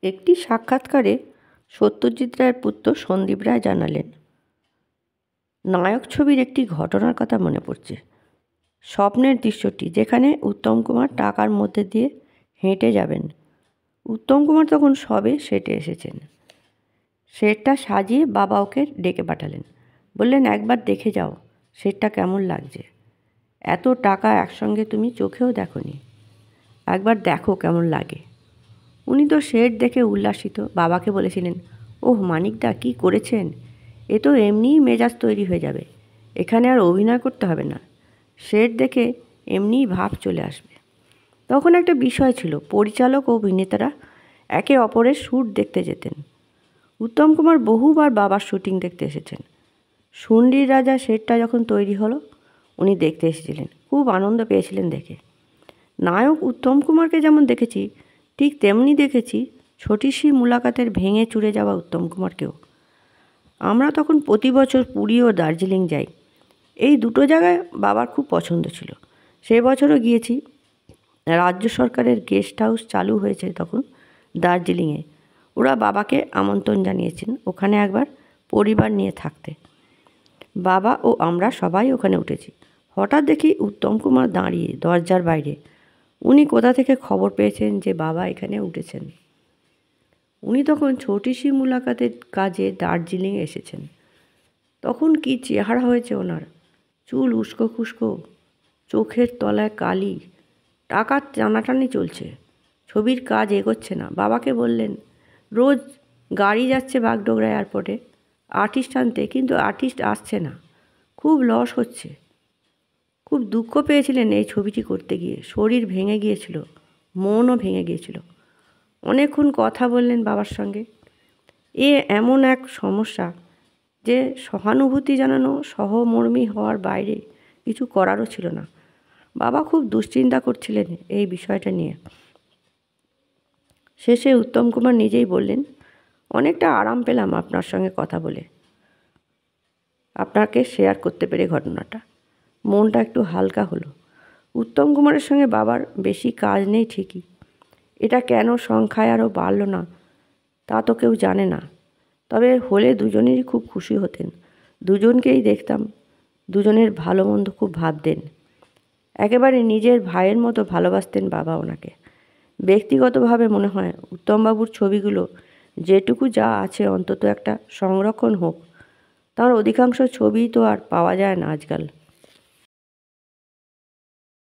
একটি সাক্ষাৎকারে সত্যজিৎ রায়ের পুত্র সন্দীপ রায় জানালেন, নায়ক ছবির একটি ঘটনার কথা মনে পড়ছে। স্বপ্নের দৃশ্যটি যেখানে উত্তম কুমার টাকার মধ্যে দিয়ে হেঁটে যাবেন। উত্তম কুমার তখন সবে সেটে এসেছেন। সেটটা সাজিয়ে বাবা ওকে ডেকে পাঠালেন। বললেন, একবার দেখে যাও সেটটা কেমন লাগছে। এত টাকা একসঙ্গে তুমি চোখেও দেখোনি, একবার দেখো কেমন লাগে। উনি তো সেট দেখে উল্লাসিত। বাবাকে বলেছিলেন, ওহ মানিকদা, কী করেছেন! এ তো এমনিই মেজাজ তৈরি হয়ে যাবে, এখানে আর অভিনয় করতে হবে না, সেট দেখে এমনিই ভাব চলে আসবে। তখন একটা বিষয় ছিল, পরিচালক ও অভিনেতারা একে অপরের শ্যুট দেখতে যেতেন। উত্তম কুমার বহুবার বাবার শ্যুটিং দেখতে এসেছেন। সুন্ডির রাজা সেটটা যখন তৈরি হলো, উনি দেখতে এসেছিলেন, খুব আনন্দ পেয়েছিলেন দেখে। নায়ক উত্তম কুমারকে যেমন দেখেছি, ঠিক তেমনি দেখেছি ছোটি সি মুলাকাতের ভেঙে চুরে যাওয়া উত্তম কুমারকেও। আমরা তখন প্রতি বছর পুরী ও দার্জিলিং যাই। এই দুটো জায়গায় বাবার খুব পছন্দ ছিল। সে বছরও গিয়েছি। রাজ্য সরকারের গেস্ট হাউস চালু হয়েছে তখন দার্জিলিংয়ে। ওরা বাবাকে আমন্ত্রণ জানিয়েছেন ওখানে একবার পরিবার নিয়ে থাকতে। বাবা ও আমরা সবাই ওখানে উঠেছি। হঠাৎ দেখি উত্তম কুমার দাঁড়িয়ে দরজার বাইরে। উনি কোথা থেকে খবর পেয়েছেন যে বাবা এখানে উঠেছেন। উনি তখন ছোটি সি মুলাকাতের কাজে দার্জিলিং এসেছেন। তখন কি চেহারা হয়েছে ওনার! চুল উস্কো খুস্কো, চোখের তলায় কালি, টাকার টানাটানি চলছে। ছবির কাজ এগোচ্ছে না। বাবাকে বললেন, রোজ গাড়ি যাচ্ছে বাগডোগরা এয়ারপোর্টে আর্টিস্ট আনতে, কিন্তু আর্টিস্ট আসছে না, খুব লস হচ্ছে। খুব দুঃখ পেয়েছিলেন এই ছবিটি করতে গিয়ে। শরীর ভেঙে গিয়েছিল, মনও ভেঙে গিয়েছিল। অনেকক্ষণ কথা বললেন বাবার সঙ্গে। এ এমন এক সমস্যা যে সহানুভূতি জানানো, সহমর্মী হওয়ার বাইরে কিছু করারও ছিল না। বাবা খুব দুশ্চিন্তা করছিলেন এই বিষয়টা নিয়ে। শেষে উত্তম কুমার নিজেই বললেন, অনেকটা আরাম পেলাম আপনার সঙ্গে কথা বলে, আপনাকে শেয়ার করতে পেরে ঘটনাটা। মনটা একটু হালকা হলো। উত্তম কুমারের সঙ্গে বাবার বেশি কাজ নেই ঠিকই, এটা কেন সংখ্যায় আরও বাড়ল না তা তো কেউ জানে না। তবে হলে দুজনেরই খুব খুশি হতেন। দুজনকেই দেখতাম, দুজনের ভালো মন্দ খুব ভাবতেন। একেবারে নিজের ভাইয়ের মতো ভালোবাসতেন বাবা ওনাকে। ব্যক্তিগতভাবে মনে হয় উত্তমবাবুর ছবিগুলো যেটুকু যা আছে অন্তত একটা সংরক্ষণ হোক। তার অধিকাংশ ছবিই তো আর পাওয়া যায় না আজকাল।